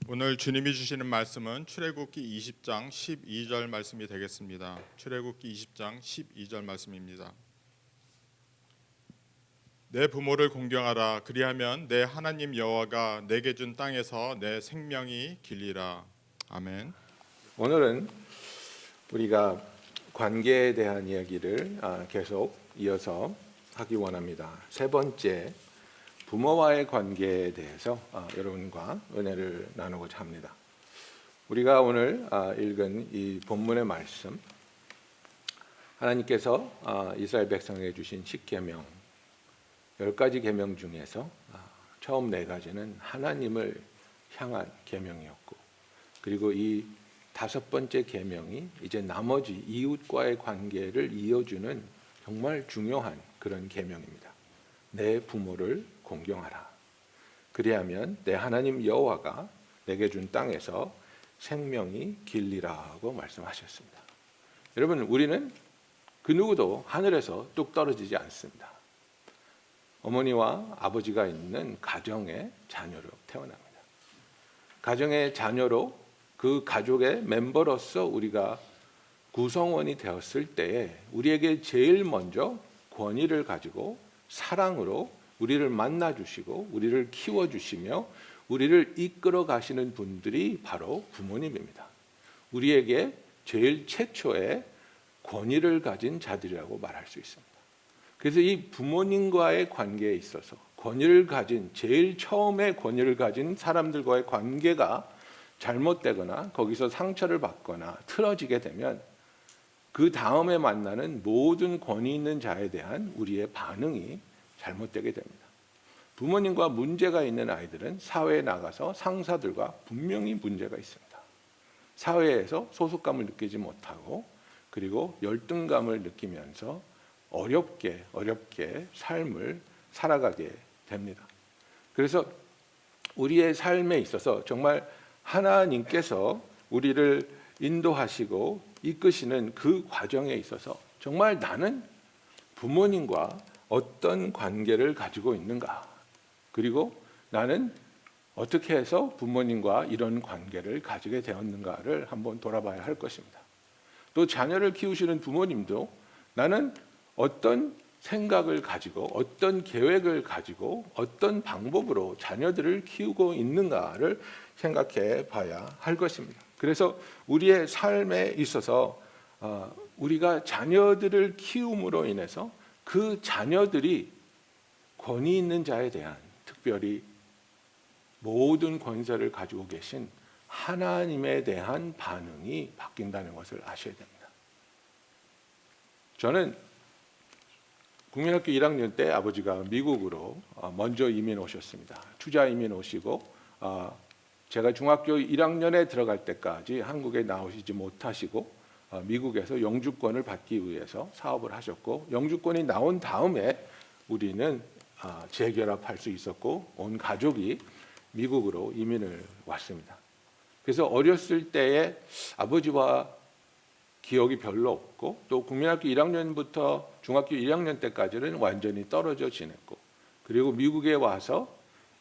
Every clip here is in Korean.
오늘 주님이 주시는 말씀은 출애굽기 20장 12절 말씀이 되겠습니다. 출애굽기 20장 12절 말씀입니다. 내 부모를 공경하라. 그리하면 내 하나님 여호와가 내게 준 땅에서 내 생명이 길리라. 아멘. 오늘은 우리가 관계에 대한 이야기를 계속 이어서 하기 원합니다. 세 번째, 부모와의 관계에 대해서 여러분과 은혜를 나누고자 합니다. 우리가 오늘 읽은 이 본문의 말씀, 하나님께서 이스라엘 백성에게 주신 10계명, 10가지 계명 중에서 처음 4가지는 하나님을 향한 계명이었고, 그리고 이 5번째 계명이 이제 나머지 이웃과의 관계를 이어주는 정말 중요한 그런 계명입니다. 내 부모를 공경하라. 그리하면 내 하나님 여호와가 내게 준 땅에서 생명이 길리라고 말씀하셨습니다. 여러분, 우리는 그 누구도 하늘에서 뚝 떨어지지 않습니다. 어머니와 아버지가 있는 가정의 자녀로 태어납니다. 가정의 자녀로 그 가족의 멤버로서 우리가 구성원이 되었을 때에 우리에게 제일 먼저 권위를 가지고 사랑으로 우리를 만나주시고 우리를 키워주시며 우리를 이끌어 가시는 분들이 바로 부모님입니다. 우리에게 제일 최초의 권위를 가진 자들이라고 말할 수 있습니다. 그래서 이 부모님과의 관계에 있어서 권위를 가진, 제일 처음에 권위를 가진 사람들과의 관계가 잘못되거나 거기서 상처를 받거나 틀어지게 되면 그 다음에 만나는 모든 권위 있는 자에 대한 우리의 반응이 잘못되게 됩니다. 부모님과 문제가 있는 아이들은 사회에 나가서 상사들과 분명히 문제가 있습니다. 사회에서 소속감을 느끼지 못하고 그리고 열등감을 느끼면서 어렵게 삶을 살아가게 됩니다. 그래서 우리의 삶에 있어서 정말 하나님께서 우리를 인도하시고 이끄시는 그 과정에 있어서 정말 나는 부모님과 어떤 관계를 가지고 있는가, 그리고 나는 어떻게 해서 부모님과 이런 관계를 가지게 되었는가를 한번 돌아봐야 할 것입니다. 또 자녀를 키우시는 부모님도 나는 어떤 생각을 가지고 어떤 계획을 가지고 어떤 방법으로 자녀들을 키우고 있는가를 생각해 봐야 할 것입니다. 그래서 우리의 삶에 있어서 우리가 자녀들을 키움으로 인해서 그 자녀들이 권위 있는 자에 대한, 특별히 모든 권세를 가지고 계신 하나님에 대한 반응이 바뀐다는 것을 아셔야 됩니다. 저는 국민학교 1학년 때 아버지가 미국으로 먼저 이민 오셨습니다. 투자 이민 오시고 제가 중학교 1학년에 들어갈 때까지 한국에 나오시지 못하시고 미국에서 영주권을 받기 위해서 사업을 하셨고, 영주권이 나온 다음에 우리는 재결합할 수 있었고 온 가족이 미국으로 이민을 왔습니다. 그래서 어렸을 때에 아버지와 기억이 별로 없고, 또 국민학교 1학년부터 중학교 1학년 때까지는 완전히 떨어져 지냈고, 그리고 미국에 와서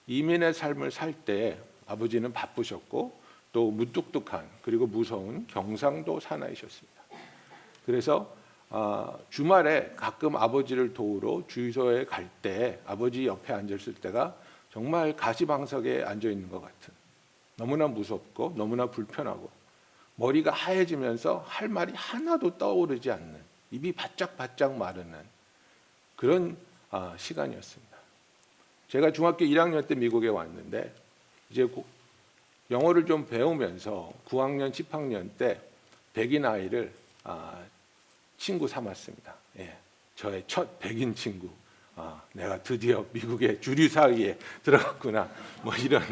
이민의 삶을 살 때 아버지는 바쁘셨고 또 무뚝뚝한 그리고 무서운 경상도 사나이셨습니다. 그래서 주말에 가끔 아버지를 도우러 주유소에 갈 때 아버지 옆에 앉았을 때가 정말 가시방석에 앉아 있는 것 같은, 너무나 무섭고 너무나 불편하고 머리가 하얘지면서 할 말이 하나도 떠오르지 않는, 입이 바짝바짝 마르는 그런 시간이었습니다. 제가 중학교 1학년 때 미국에 왔는데 이제 영어를 좀 배우면서 9학년, 10학년 때 백인 아이를 친구 삼았습니다. 예, 저의 첫 백인 친구. 내가 드디어 미국의 주류 사회에 들어갔구나. 뭐 이런.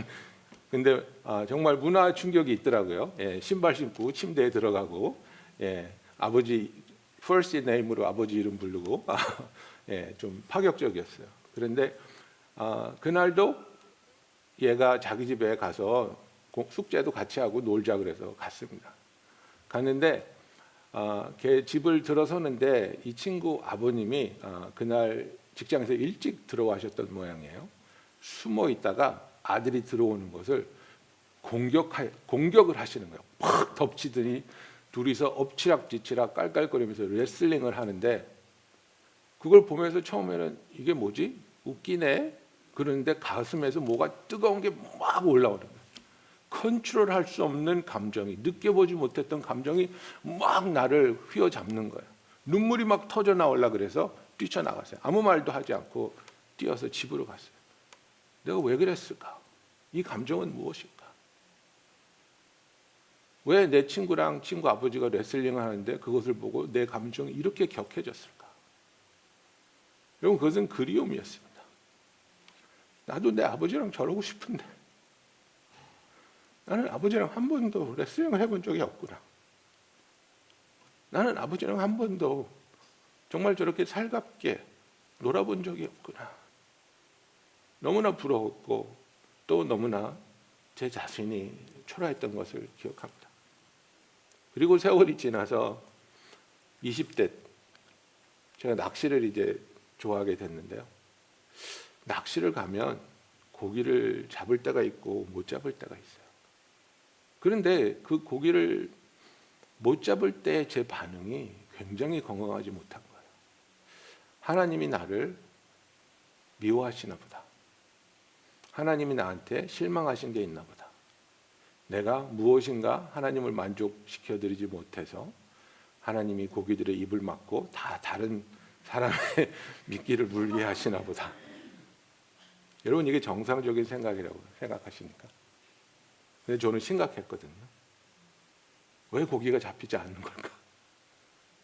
근데 정말 문화 충격이 있더라고요. 예, 신발 신고 침대에 들어가고, 예, 아버지 first name으로 아버지 이름 부르고, 예, 좀 파격적이었어요. 그런데 그날도 얘가 자기 집에 가서 숙제도 같이 하고 놀자 그래서 갔습니다. 갔는데 걔 집을 들어서는데 이 친구 아버님이 그날 직장에서 일찍 들어가셨던 모양이에요. 숨어 있다가 아들이 들어오는 것을 공격을 하시는 거예요. 팍 덮치더니 둘이서 엎치락뒤치락 깔깔거리면서 레슬링을 하는데, 그걸 보면서 처음에는 이게 뭐지? 웃기네. 그런데 가슴에서 뭐가 뜨거운 게 막 올라오는 거예요. 컨트롤할 수 없는 감정이, 느껴보지 못했던 감정이 막 나를 휘어잡는 거예요. 눈물이 막 터져 나올라 그래서 뛰쳐나갔어요. 아무 말도 하지 않고 뛰어서 집으로 갔어요. 내가 왜 그랬을까? 이 감정은 무엇일까? 왜 내 친구랑 친구 아버지가 레슬링을 하는데 그것을 보고 내 감정이 이렇게 격해졌을까? 여러분, 그것은 그리움이었습니다. 나도 내 아버지랑 저러고 싶은데 나는 아버지랑 한 번도 레슬링을 해본 적이 없구나. 나는 아버지랑 한 번도 정말 저렇게 살갑게 놀아본 적이 없구나. 너무나 부러웠고 또 너무나 제 자신이 초라했던 것을 기억합니다. 그리고 세월이 지나서 20대 제가 낚시를 이제 좋아하게 됐는데요. 낚시를 가면 고기를 잡을 때가 있고 못 잡을 때가 있어요. 그런데 그 고기를 못 잡을 때 제 반응이 굉장히 건강하지 못한 거예요. 하나님이 나를 미워하시나 보다. 하나님이 나한테 실망하신 게 있나 보다. 내가 무엇인가 하나님을 만족시켜드리지 못해서 하나님이 고기들의 입을 막고 다 다른 사람의 미끼를 물게 하시나 보다. 여러분, 이게 정상적인 생각이라고 생각하십니까? 근데 저는 심각했거든요. 왜 고기가 잡히지 않는 걸까?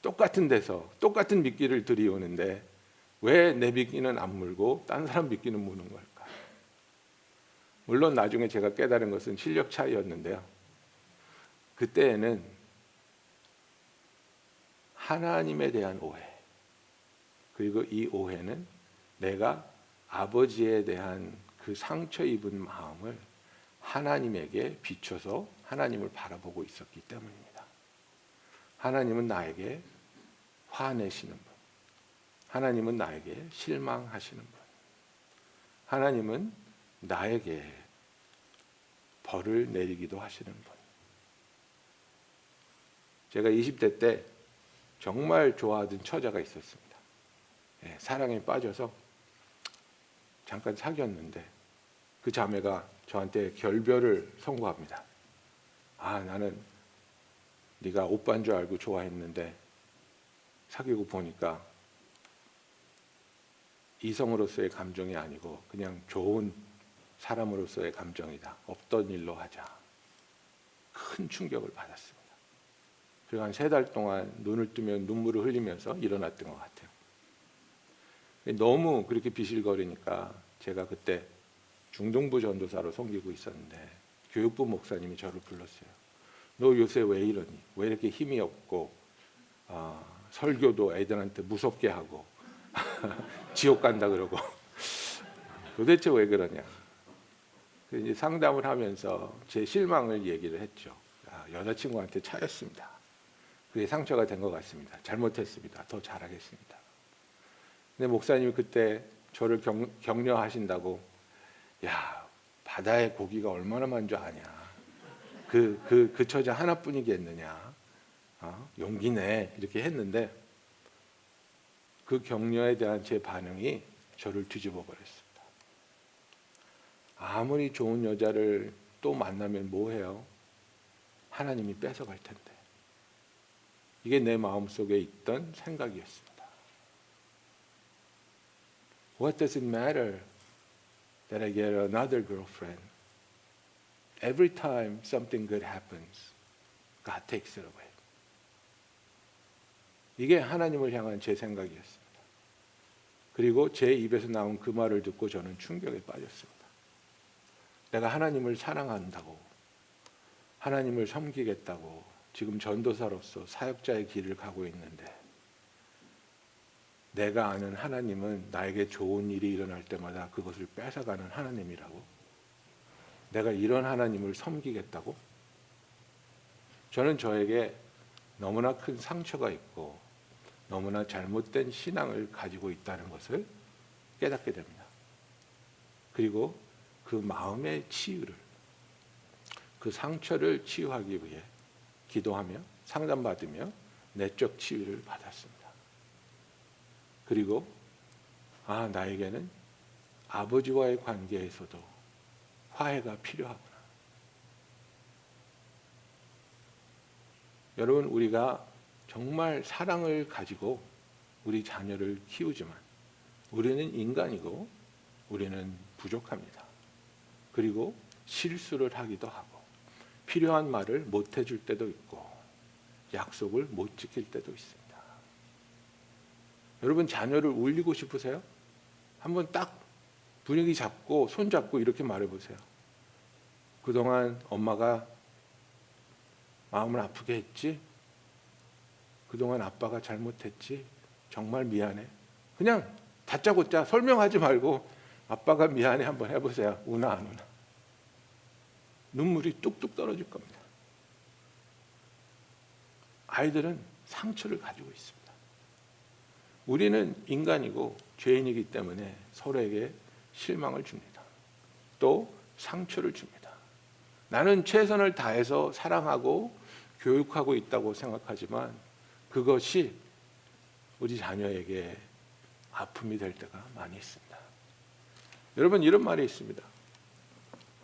똑같은 데서 똑같은 미끼를 들이오는데 왜 내 미끼는 안 물고 딴 사람 미끼는 무는 걸까? 물론 나중에 제가 깨달은 것은 실력 차이였는데요. 그때에는 하나님에 대한 오해, 그리고 이 오해는 내가 아버지에 대한 그 상처 입은 마음을 하나님에게 비춰서 하나님을 바라보고 있었기 때문입니다. 하나님은 나에게 화내시는 분, 하나님은 나에게 실망하시는 분, 하나님은 나에게 벌을 내리기도 하시는 분. 제가 20대 때 정말 좋아하던 처자가 있었습니다. 사랑에 빠져서 잠깐 사귀었는데 그 자매가 저한테 결별을 선고합니다. 나는 네가 오빠인 줄 알고 좋아했는데 사귀고 보니까 이성으로서의 감정이 아니고 그냥 좋은 사람으로서의 감정이다. 없던 일로 하자. 큰 충격을 받았습니다. 그리고 한 3달 동안 눈을 뜨면 눈물을 흘리면서 일어났던 것 같아요. 너무 그렇게 비실거리니까 제가 그때 중동부 전도사로 섬기고 있었는데 교육부 목사님이 저를 불렀어요. 너 요새 왜 이러니? 왜 이렇게 힘이 없고 설교도 애들한테 무섭게 하고 지옥 간다 그러고 도대체 왜 그러냐? 이제 상담을 하면서 제 실망을 얘기를 했죠. 여자친구한테 차였습니다. 그게 상처가 된 것 같습니다. 잘못했습니다. 더 잘하겠습니다. 근데 목사님이 그때 저를 격려하신다고, 야, 바다의 고기가 얼마나 많은 줄 아냐? 그 처자 하나뿐이겠느냐? 용기 내, 이렇게 했는데 그 격려에 대한 제 반응이 저를 뒤집어 버렸습니다. 아무리 좋은 여자를 또 만나면 뭐해요? 하나님이 뺏어갈 텐데. 이게 내 마음속에 있던 생각이었습니다. What does it matter that I get another girlfriend? Every time something good happens, God takes it away. 이게 하나님을 향한 제 생각이었습니다. 그리고 제 입에서 나온 그 말을 듣고 저는 충격에 빠졌습니다. 내가 하나님을 사랑한다고, 하나님을 섬기겠다고 지금 전도사로서 사역자의 길을 가고 있는데 내가 아는 하나님은 나에게 좋은 일이 일어날 때마다 그것을 뺏어가는 하나님이라고? 내가 이런 하나님을 섬기겠다고? 저는 저에게 너무나 큰 상처가 있고 너무나 잘못된 신앙을 가지고 있다는 것을 깨닫게 됩니다. 그리고 그 마음의 치유를, 그 그 상처를 치유하기 위해 기도하며 상담받으며 내적 치유를 받았습니다. 그리고 나에게는 아버지와의 관계에서도 화해가 필요하구나. 여러분, 우리가 정말 사랑을 가지고 우리 자녀를 키우지만 우리는 인간이고 우리는 부족합니다. 그리고 실수를 하기도 하고 필요한 말을 못 해줄 때도 있고 약속을 못 지킬 때도 있습니다. 여러분, 자녀를 울리고 싶으세요? 한번 딱 분위기 잡고 손 잡고 이렇게 말해보세요. 그동안 엄마가 마음을 아프게 했지? 그동안 아빠가 잘못했지? 정말 미안해. 그냥 다짜고짜 설명하지 말고 아빠가 미안해 한번 해보세요. 우나 안 우나. 눈물이 뚝뚝 떨어질 겁니다. 아이들은 상처를 가지고 있습니다. 우리는 인간이고 죄인이기 때문에 서로에게 실망을 줍니다. 또 상처를 줍니다. 나는 최선을 다해서 사랑하고 교육하고 있다고 생각하지만 그것이 우리 자녀에게 아픔이 될 때가 많이 있습니다. 여러분, 이런 말이 있습니다.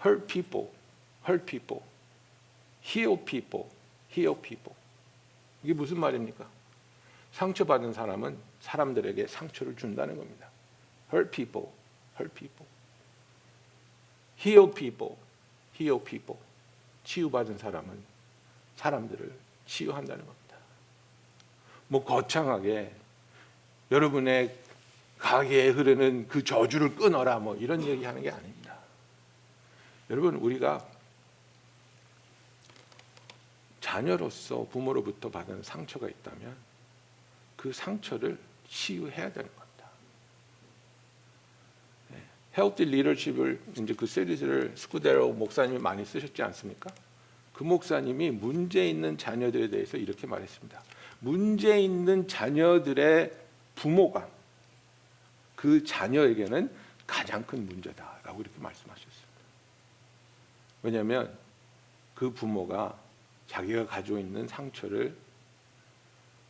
Hurt people, hurt people. Heal people, heal people. 이게 무슨 말입니까? 상처받은 사람은 사람들에게 상처를 준다는 겁니다. Hurt people, hurt people. Heal people, heal people. 치유받은 사람은 사람들을 치유한다는 겁니다. 뭐 거창하게 여러분의 가게에 흐르는 그 저주를 끊어라 뭐 이런 얘기하는 게 아닙니다. 여러분, 우리가 자녀로서 부모로부터 받은 상처가 있다면 그 상처를 치유해야 되는 겁니다. Healthy Leadership을 이제 그 시리즈를 스쿠데로 목사님이 많이 쓰셨지 않습니까? 그 목사님이 문제 있는 자녀들에 대해서 이렇게 말했습니다. 문제 있는 자녀들의 부모가 그 자녀에게는 가장 큰 문제다라고 이렇게 말씀하셨습니다. 왜냐하면 그 부모가 자기가 가지고 있는 상처를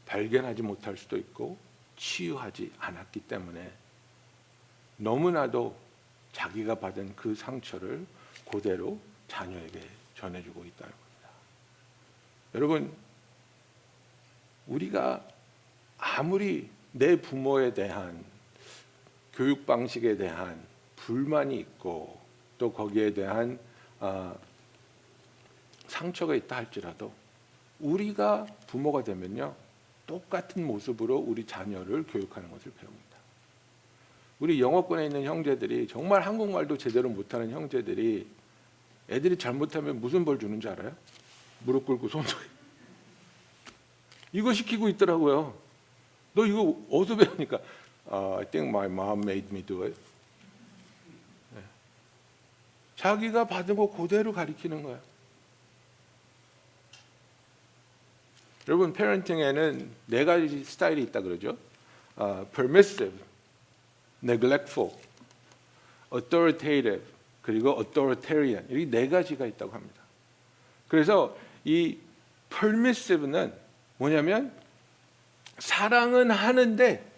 발견하지 못할 수도 있고 치유하지 않았기 때문에 너무나도 자기가 받은 그 상처를 그대로 자녀에게 전해주고 있다는 겁니다. 여러분, 우리가 아무리 내 부모에 대한 교육 방식에 대한 불만이 있고 또 거기에 대한 상처가 있다 할지라도 우리가 부모가 되면요, 똑같은 모습으로 우리 자녀를 교육하는 것을 배웁니다. 우리 영어권에 있는 형제들이 정말 한국말도 제대로 못하는 형제들이 애들이 잘못하면 무슨 벌 주는지 알아요? 무릎 꿇고 손 들고 이거 시키고 있더라고요. 너 이거 어디서 배우니까 I think my mom made me do it. 네. 자기가 받은 거 그대로 가리키는 거예요. 여러분, 페런팅에는 4가지 스타일이 있다 그러죠. Permissive, neglectful, authoritative, 그리고 authoritarian. 이 4가지가 있다고 합니다. 그래서 이 permissive는 뭐냐면 사랑은 하는데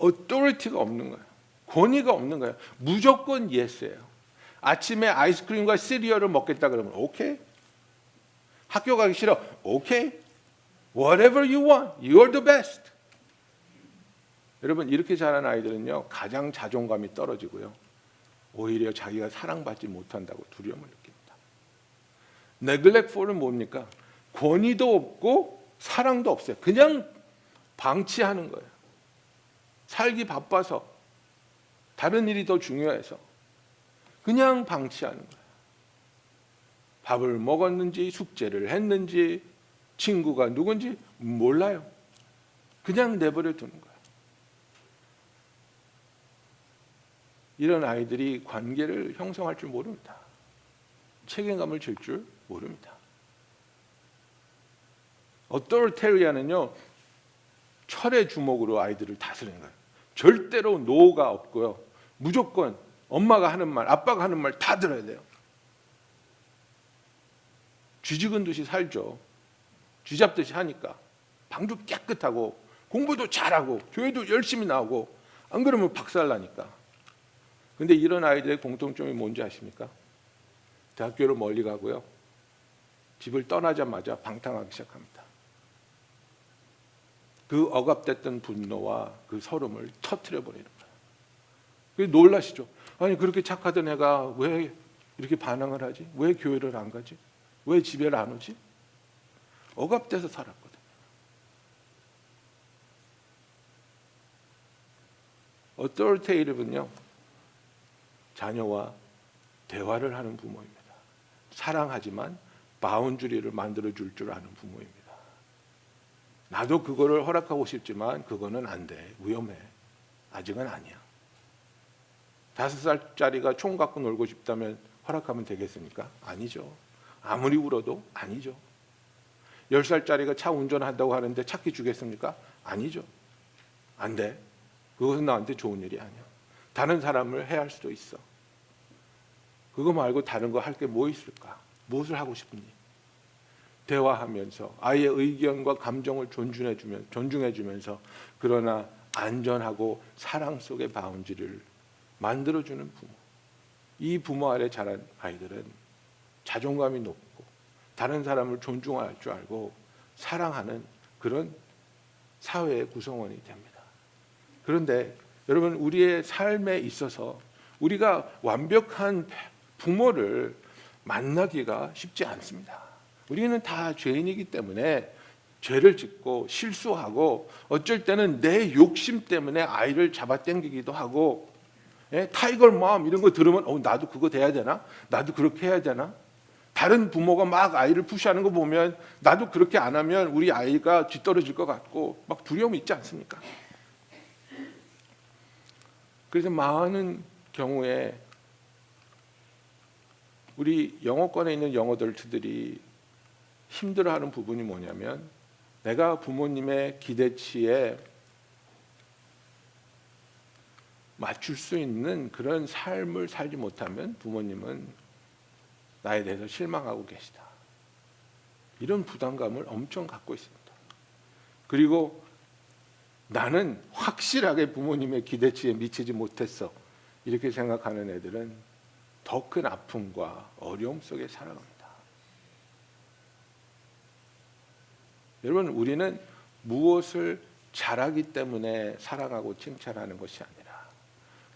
authority가 없는 거예요. 권위가 없는 거예요. 무조건 yes예요. 아침에 아이스크림과 시리얼을 먹겠다 그러면 오케이. 학교 가기 싫어. 오케이. Whatever you want, you're the best. 여러분, 이렇게 자란 아이들은요, 가장 자존감이 떨어지고요, 오히려 자기가 사랑받지 못한다고 두려움을 느낍니다. neglectful은 뭡니까? 권위도 없고 사랑도 없어요. 그냥 방치하는 거예요. 살기 바빠서, 다른 일이 더 중요해서 그냥 방치하는 거예요. 밥을 먹었는지 숙제를 했는지 친구가 누군지 몰라요. 그냥 내버려 두는 거예요. 이런 아이들이 관계를 형성할 줄 모릅니다. 책임감을 질 줄 모릅니다. 어토리테리안은요, 철의 주먹으로 아이들을 다스리는 거예요. 절대로 노가 없고요. 무조건 엄마가 하는 말, 아빠가 하는 말 다 들어야 돼요. 쥐죽은 듯이 살죠. 쥐잡듯이 하니까. 방도 깨끗하고 공부도 잘하고 교회도 열심히 나오고 안 그러면 박살나니까. 근데 이런 아이들의 공통점이 뭔지 아십니까? 대학교를 멀리 가고요. 집을 떠나자마자 방탕하기 시작합니다. 그 억압됐던 분노와 그 서름을 터뜨려 버리는 거예요. 그래서 놀라시죠. 아니 그렇게 착하던 애가 왜 이렇게 반항을 하지? 왜 교회를 안 가지? 왜 집에를 안 오지? 억압돼서 살았거든요. authoritative는요, 자녀와 대화를 하는 부모입니다. 사랑하지만 바운드리를 만들어줄 줄 아는 부모입니다. 나도 그거를 허락하고 싶지만 그거는 안 돼. 위험해. 아직은 아니야. 5살짜리가 총 갖고 놀고 싶다면 허락하면 되겠습니까? 아니죠. 아무리 울어도 아니죠. 10살짜리가 차 운전한다고 하는데 차키 주겠습니까? 아니죠. 안 돼. 그것은 나한테 좋은 일이 아니야. 다른 사람을 해할 수도 있어. 그거 말고 다른 거 할 게 뭐 있을까? 무엇을 하고 싶니? 대화하면서 아이의 의견과 감정을 존중해주면서 그러나 안전하고 사랑 속의 바운지를 만들어주는 부모. 이 부모 아래 자란 아이들은 자존감이 높고 다른 사람을 존중할 줄 알고 사랑하는 그런 사회의 구성원이 됩니다. 그런데 여러분, 우리의 삶에 있어서 우리가 완벽한 부모를 만나기가 쉽지 않습니다. 우리는 다 죄인이기 때문에 죄를 짓고 실수하고 어쩔 때는 내 욕심 때문에 아이를 잡아당기기도 하고, 타이거 맘 이런 거 들으면 나도 그거 돼야 되나? 나도 그렇게 해야 되나? 다른 부모가 막 아이를 푸시하는 거 보면 나도 그렇게 안 하면 우리 아이가 뒤떨어질 것 같고 막 두려움이 있지 않습니까? 그래서 많은 경우에 우리 영어권에 있는 영어덜트들이 힘들어하는 부분이 뭐냐면, 내가 부모님의 기대치에 맞출 수 있는 그런 삶을 살지 못하면 부모님은 나에 대해서 실망하고 계시다. 이런 부담감을 엄청 갖고 있습니다. 그리고 나는 확실하게 부모님의 기대치에 미치지 못했어, 이렇게 생각하는 애들은 더 큰 아픔과 어려움 속에 살아갑니다. 여러분, 우리는 무엇을 잘하기 때문에 사랑하고 칭찬하는 것이 아니라,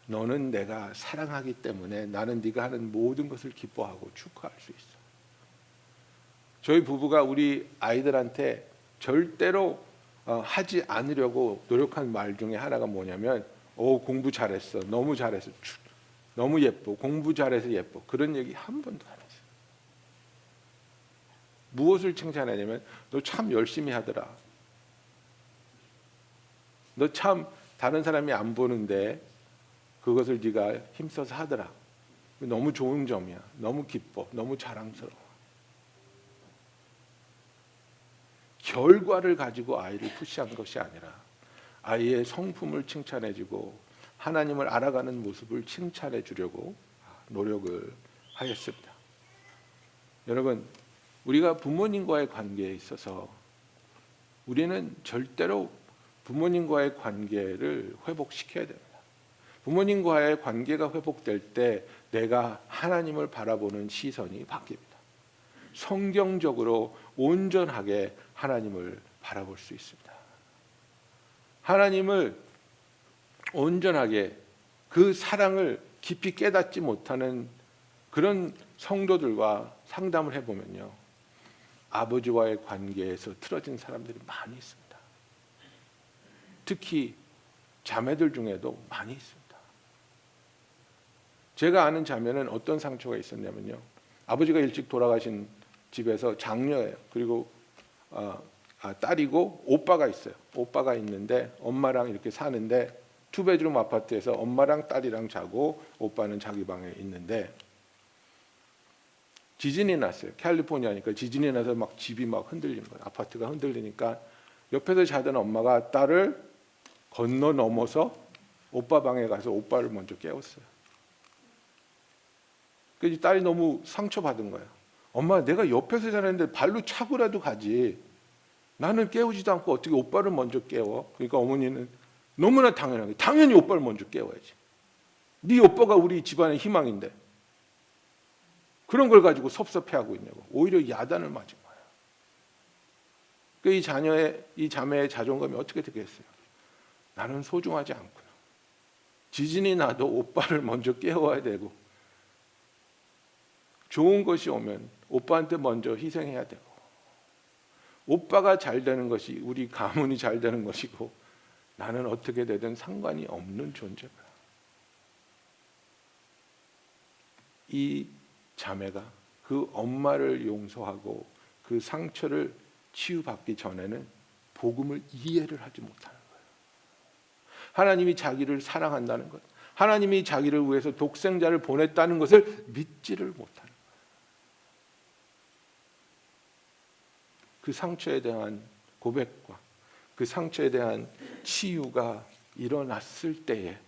너는 내가 사랑하기 때문에 나는 네가 하는 모든 것을 기뻐하고 축하할 수 있어. 저희 부부가 우리 아이들한테 절대로 하지 않으려고 노력한 말 중에 하나가 뭐냐면, 공부 잘했어, 너무 잘했어, 너무 예뻐, 공부 잘해서 예뻐, 그런 얘기 한 번도 안 했어요. 무엇을 칭찬하냐면, 너 참 열심히 하더라, 너 참 다른 사람이 안 보는데 그것을 네가 힘써서 하더라, 너무 좋은 점이야, 너무 기뻐, 너무 자랑스러워. 결과를 가지고 아이를 푸시한 것이 아니라 아이의 성품을 칭찬해주고 하나님을 알아가는 모습을 칭찬해 주려고 노력을 하였습니다. 여러분, 우리가 부모님과의 관계에 있어서 우리는 절대로 부모님과의 관계를 회복시켜야 됩니다. 부모님과의 관계가 회복될 때 내가 하나님을 바라보는 시선이 바뀝니다. 성경적으로 온전하게 하나님을 바라볼 수 있습니다. 하나님을 온전하게, 그 사랑을 깊이 깨닫지 못하는 그런 성도들과 상담을 해보면요, 아버지와의 관계에서 틀어진 사람들이 많이 있습니다. 특히 자매들 중에도 많이 있습니다. 제가 아는 자매는 어떤 상처가 있었냐면요, 아버지가 일찍 돌아가신 집에서 장녀예요. 그리고 딸이고 오빠가 있어요. 오빠가 있는데 엄마랑 이렇게 사는데 투베드룸 아파트에서 엄마랑 딸이랑 자고 오빠는 자기 방에 있는데, 지진이 났어요. 캘리포니아니까 지진이 나서 막 집이 막 흔들리는 거예요. 아파트가 흔들리니까 옆에서 자던 엄마가 딸을 건너 넘어서 오빠 방에 가서 오빠를 먼저 깨웠어요. 그래서 딸이 너무 상처받은 거예요. 엄마 내가 옆에서 자는데 발로 차고라도 가지. 나는 깨우지도 않고 어떻게 오빠를 먼저 깨워? 그러니까 어머니는 너무나 당연하게 당연히 오빠를 먼저 깨워야지. 네 오빠가 우리 집안의 희망인데 그런 걸 가지고 섭섭해하고 있냐고. 오히려 야단을 맞은 거예요. 그러니까 이 자매의 자존감이 어떻게 되겠어요? 나는 소중하지 않구나. 지진이 나도 오빠를 먼저 깨워야 되고 좋은 것이 오면 오빠한테 먼저 희생해야 되고 오빠가 잘 되는 것이 우리 가문이 잘 되는 것이고 나는 어떻게 되든 상관이 없는 존재다. 이 자매가 그 엄마를 용서하고 그 상처를 치유받기 전에는 복음을 이해를 하지 못하는 거예요. 하나님이 자기를 사랑한다는 것, 하나님이 자기를 위해서 독생자를 보냈다는 것을 믿지를 못하는 거예요. 그 상처에 대한 고백과 그 상처에 대한 치유가 일어났을 때에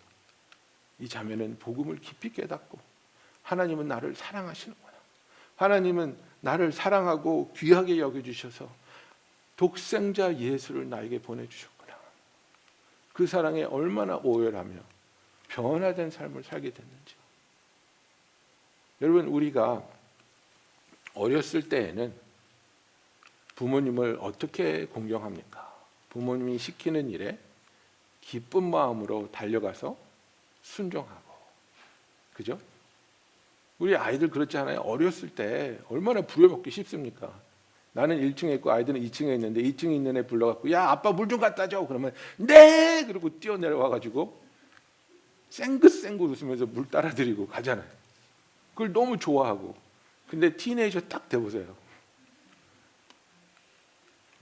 이 자매는 복음을 깊이 깨닫고 하나님은 나를 사랑하시는구나. 하나님은 나를 사랑하고 귀하게 여겨주셔서 독생자 예수를 나에게 보내주셨구나. 그 사랑에 얼마나 오열하며 변화된 삶을 살게 됐는지. 여러분, 우리가 어렸을 때에는 부모님을 어떻게 공경합니까? 부모님이 시키는 일에 기쁜 마음으로 달려가서 순종하고, 그죠? 우리 아이들 그렇지 않아요? 어렸을 때 얼마나 부려먹기 쉽습니까? 나는 1층에 있고 아이들은 2층에 있는데 2층에 있는 애 불러갖고 야 아빠 물 좀 갖다 줘. 그러면 네! 그러고 뛰어내려와가지고 쌩긋쌩긋 웃으면서 물 따라드리고 가잖아요. 그걸 너무 좋아하고. 근데 티네이저 딱 돼보세요.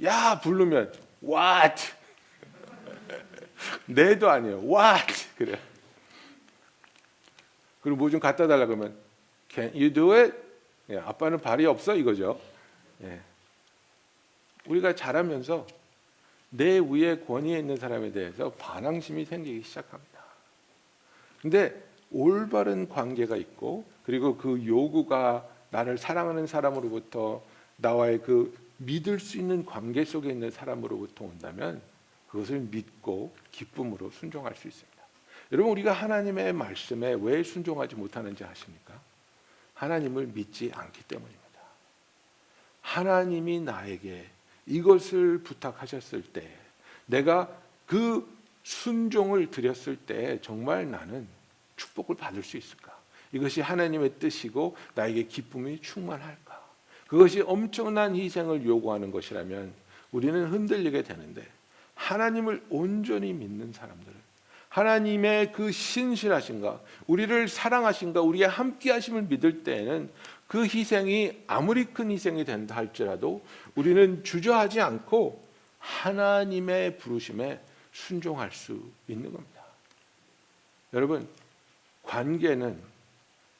야 부르면 what? 네도 아니에요. what? 그래. 그리고 뭐 좀 갖다 달라 그러면 can you do it? 예, 아빠는 발이 없어 이거죠. 예. 우리가 자라면서 내 위에 권위에 있는 사람에 대해서 반항심이 생기기 시작합니다. 근데 올바른 관계가 있고 그리고 그 요구가 나를 사랑하는 사람으로부터 나와의 그 믿을 수 있는 관계 속에 있는 사람으로부터 온다면 그것을 믿고 기쁨으로 순종할 수 있습니다. 여러분, 우리가 하나님의 말씀에 왜 순종하지 못하는지 아십니까? 하나님을 믿지 않기 때문입니다. 하나님이 나에게 이것을 부탁하셨을 때 내가 그 순종을 드렸을 때 정말 나는 축복을 받을 수 있을까? 이것이 하나님의 뜻이고 나에게 기쁨이 충만할까? 그것이 엄청난 희생을 요구하는 것이라면 우리는 흔들리게 되는데 하나님을 온전히 믿는 사람들은 하나님의 그 신실하신가, 우리를 사랑하신가, 우리의 함께하심을 믿을 때에는 그 희생이 아무리 큰 희생이 된다 할지라도 우리는 주저하지 않고 하나님의 부르심에 순종할 수 있는 겁니다. 여러분, 관계는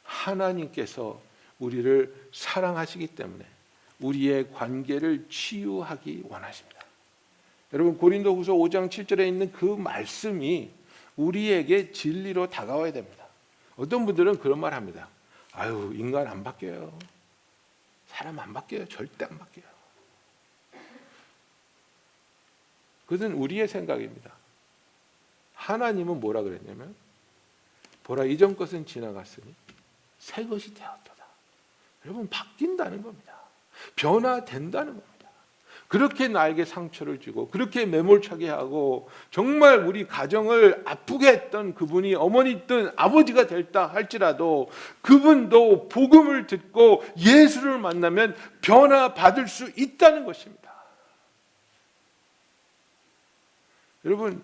하나님께서 우리를 사랑하시기 때문에 우리의 관계를 치유하기 원하십니다. 여러분, 고린도후서 5장 7절에 있는 그 말씀이 우리에게 진리로 다가와야 됩니다. 어떤 분들은 그런 말 합니다. 아유, 인간 안 바뀌어요. 사람 안 바뀌어요. 절대 안 바뀌어요. 그것은 우리의 생각입니다. 하나님은 뭐라 그랬냐면 보라, 이전 것은 지나갔으니 새 것이 되었도다. 여러분, 바뀐다는 겁니다. 변화된다는 겁니다. 그렇게 나에게 상처를 주고 그렇게 매몰차게 하고 정말 우리 가정을 아프게 했던 그분이 어머니든 아버지가 됐다 할지라도 그분도 복음을 듣고 예수를 만나면 변화받을 수 있다는 것입니다. 여러분,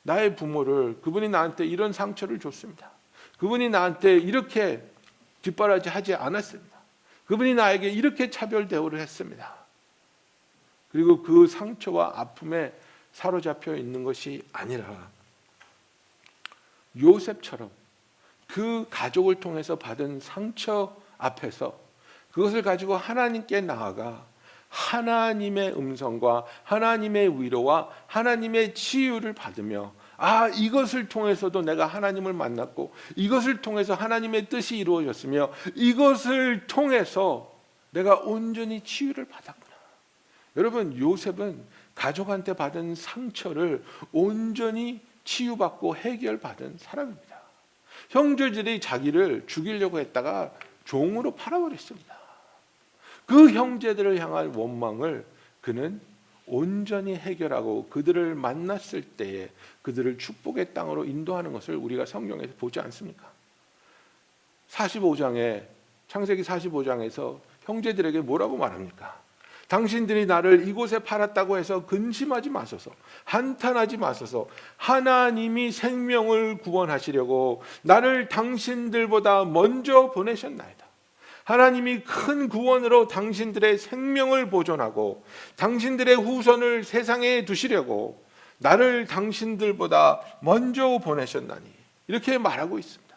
나의 부모를 그분이 나한테 이런 상처를 줬습니다. 그분이 나한테 이렇게 뒷바라지 하지 않았습니다. 그분이 나에게 이렇게 차별 대우를 했습니다. 그리고 그 상처와 아픔에 사로잡혀 있는 것이 아니라 요셉처럼 그 가족을 통해서 받은 상처 앞에서 그것을 가지고 하나님께 나아가 하나님의 음성과 하나님의 위로와 하나님의 치유를 받으며 이것을 통해서도 내가 하나님을 만났고 이것을 통해서 하나님의 뜻이 이루어졌으며 이것을 통해서 내가 온전히 치유를 받았구나. 여러분, 요셉은 가족한테 받은 상처를 온전히 치유받고 해결받은 사람입니다. 형제들이 자기를 죽이려고 했다가 종으로 팔아버렸습니다. 그 형제들을 향한 원망을 그는 온전히 해결하고 그들을 만났을 때에 그들을 축복의 땅으로 인도하는 것을 우리가 성경에서 보지 않습니까? 45장에 창세기 45장에서 형제들에게 뭐라고 말합니까? 당신들이 나를 이곳에 팔았다고 해서 근심하지 마소서, 한탄하지 마소서. 하나님이 생명을 구원하시려고 나를 당신들보다 먼저 보내셨나이다. 하나님이 큰 구원으로 당신들의 생명을 보존하고 당신들의 후손을 세상에 두시려고 나를 당신들보다 먼저 보내셨나니, 이렇게 말하고 있습니다.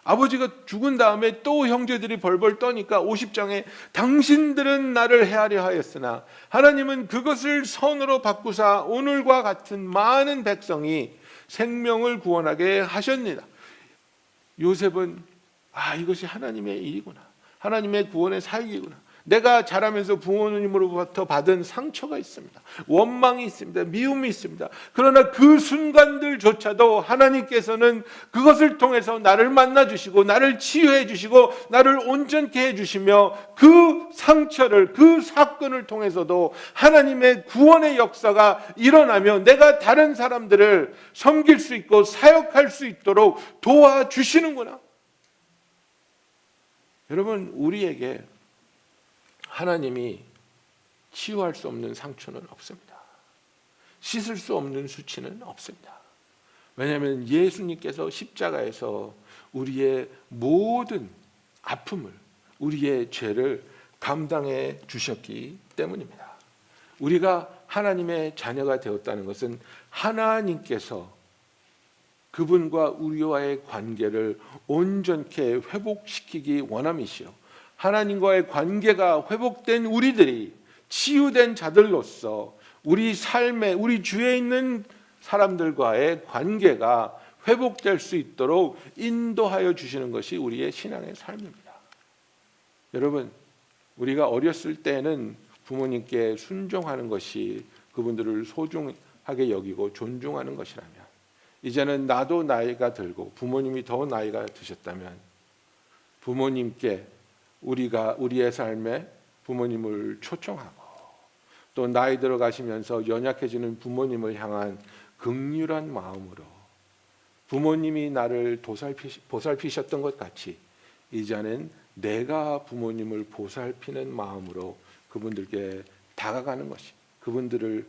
아버지가 죽은 다음에 또 형제들이 벌벌 떠니까 50장에 당신들은 나를 해하려 하였으나 하나님은 그것을 선으로 바꾸사 오늘과 같은 많은 백성이 생명을 구원하게 하셨느니라. 요셉은 이것이 하나님의 일이구나, 하나님의 구원의 사역이구나. 내가 자라면서 부모님으로부터 받은 상처가 있습니다. 원망이 있습니다. 미움이 있습니다. 그러나 그 순간들조차도 하나님께서는 그것을 통해서 나를 만나주시고 나를 치유해 주시고 나를 온전케 해주시며 그 상처를, 그 사건을 통해서도 하나님의 구원의 역사가 일어나며 내가 다른 사람들을 섬길 수 있고 사역할 수 있도록 도와주시는구나. 여러분, 우리에게 하나님이 치유할 수 없는 상처는 없습니다. 씻을 수 없는 수치는 없습니다. 왜냐하면 예수님께서 십자가에서 우리의 모든 아픔을, 우리의 죄를 감당해 주셨기 때문입니다. 우리가 하나님의 자녀가 되었다는 것은 하나님께서 그분과 우리와의 관계를 온전케 회복시키기 원함이시요, 하나님과의 관계가 회복된 우리들이 치유된 자들로서 우리 삶에, 우리 주위에 있는 사람들과의 관계가 회복될 수 있도록 인도하여 주시는 것이 우리의 신앙의 삶입니다. 여러분, 우리가 어렸을 때는 부모님께 순종하는 것이 그분들을 소중하게 여기고 존중하는 것이라면, 이제는 나도 나이가 들고 부모님이 더 나이가 드셨다면 부모님께 우리의 삶에 부모님을 초청하고, 또 나이 들어가시면서 연약해지는 부모님을 향한 긍휼한 마음으로 부모님이 나를 보살피셨던 것 같이 이제는 내가 부모님을 보살피는 마음으로 그분들께 다가가는 것이, 그분들을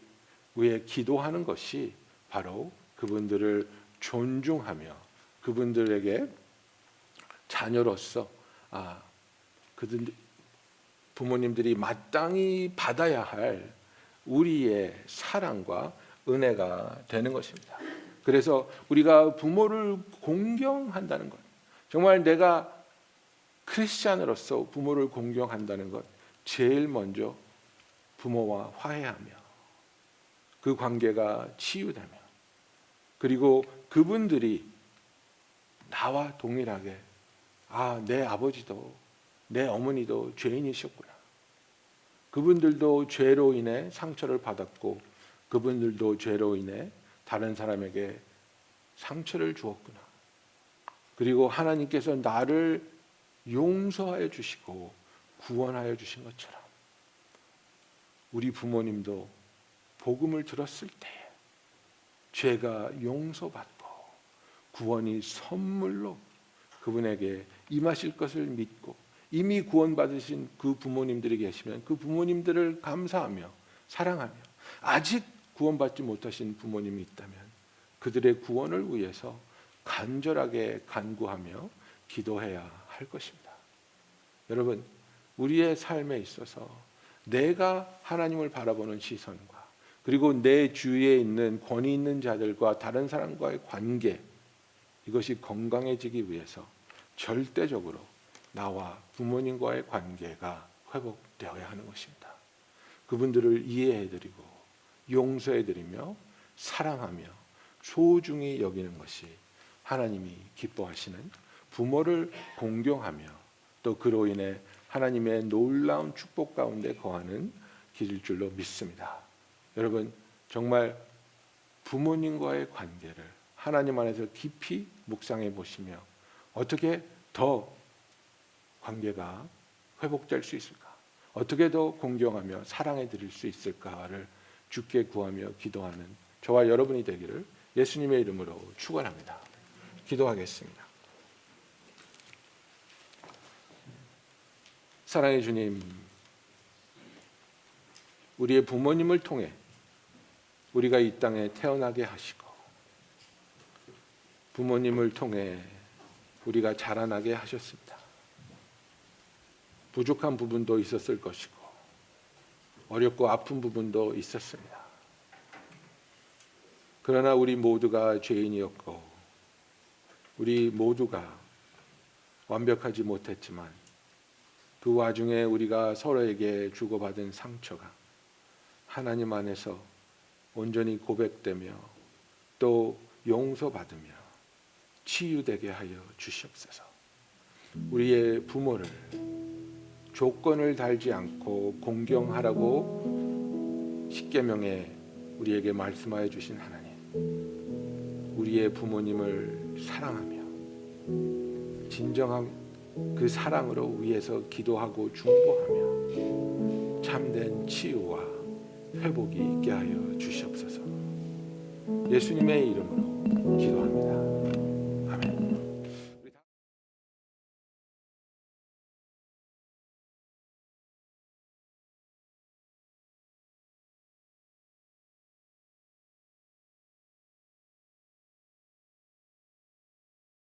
위해 기도하는 것이 바로 그분들을 존중하며 그분들에게 자녀로서 그들 부모님들이 마땅히 받아야 할 우리의 사랑과 은혜가 되는 것입니다. 그래서 우리가 부모를 공경한다는 것, 정말 내가 크리스찬으로서 부모를 공경한다는 것, 제일 먼저 부모와 화해하며 그 관계가 치유되며, 그리고 그분들이 나와 동일하게 내 아버지도 내 어머니도 죄인이셨구나, 그분들도 죄로 인해 상처를 받았고 그분들도 죄로 인해 다른 사람에게 상처를 주었구나, 그리고 하나님께서 나를 용서하여 주시고 구원하여 주신 것처럼 우리 부모님도 복음을 들었을 때 죄가 용서받고 구원이 선물로 그분에게 임하실 것을 믿고, 이미 구원받으신 그 부모님들이 계시면 그 부모님들을 감사하며 사랑하며, 아직 구원받지 못하신 부모님이 있다면 그들의 구원을 위해서 간절하게 간구하며 기도해야 할 것입니다. 여러분, 우리의 삶에 있어서 내가 하나님을 바라보는 시선과, 그리고 내 주위에 있는 권위 있는 자들과 다른 사람과의 관계, 이것이 건강해지기 위해서 절대적으로 나와 부모님과의 관계가 회복되어야 하는 것입니다. 그분들을 이해해드리고 용서해드리며 사랑하며 소중히 여기는 것이 하나님이 기뻐하시는, 부모를 공경하며 또 그로 인해 하나님의 놀라운 축복 가운데 거하는 길일 줄로 믿습니다. 여러분, 정말 부모님과의 관계를 하나님 안에서 깊이 묵상해 보시며 어떻게 더 관계가 회복될 수 있을까? 어떻게 더 공경하며 사랑해 드릴 수 있을까를 주께 구하며 기도하는 저와 여러분이 되기를 예수님의 이름으로 축원합니다. 기도하겠습니다. 사랑의 주님, 우리의 부모님을 통해 우리가 이 땅에 태어나게 하시고 부모님을 통해 우리가 자라나게 하셨습니다. 부족한 부분도 있었을 것이고 어렵고 아픈 부분도 있었습니다. 그러나 우리 모두가 죄인이었고 우리 모두가 완벽하지 못했지만 그 와중에 우리가 서로에게 주고받은 상처가 하나님 안에서 온전히 고백되며 또 용서받으며 치유되게 하여 주시옵소서. 우리의 부모를 조건을 달지 않고 공경하라고 십계명에 우리에게 말씀하여 주신 하나님, 우리의 부모님을 사랑하며 진정한 그 사랑으로 위에서 기도하고 중보하며 참된 치유와 회복이 있게 하여 주시옵소서. 예수님의 이름으로 기도합니다.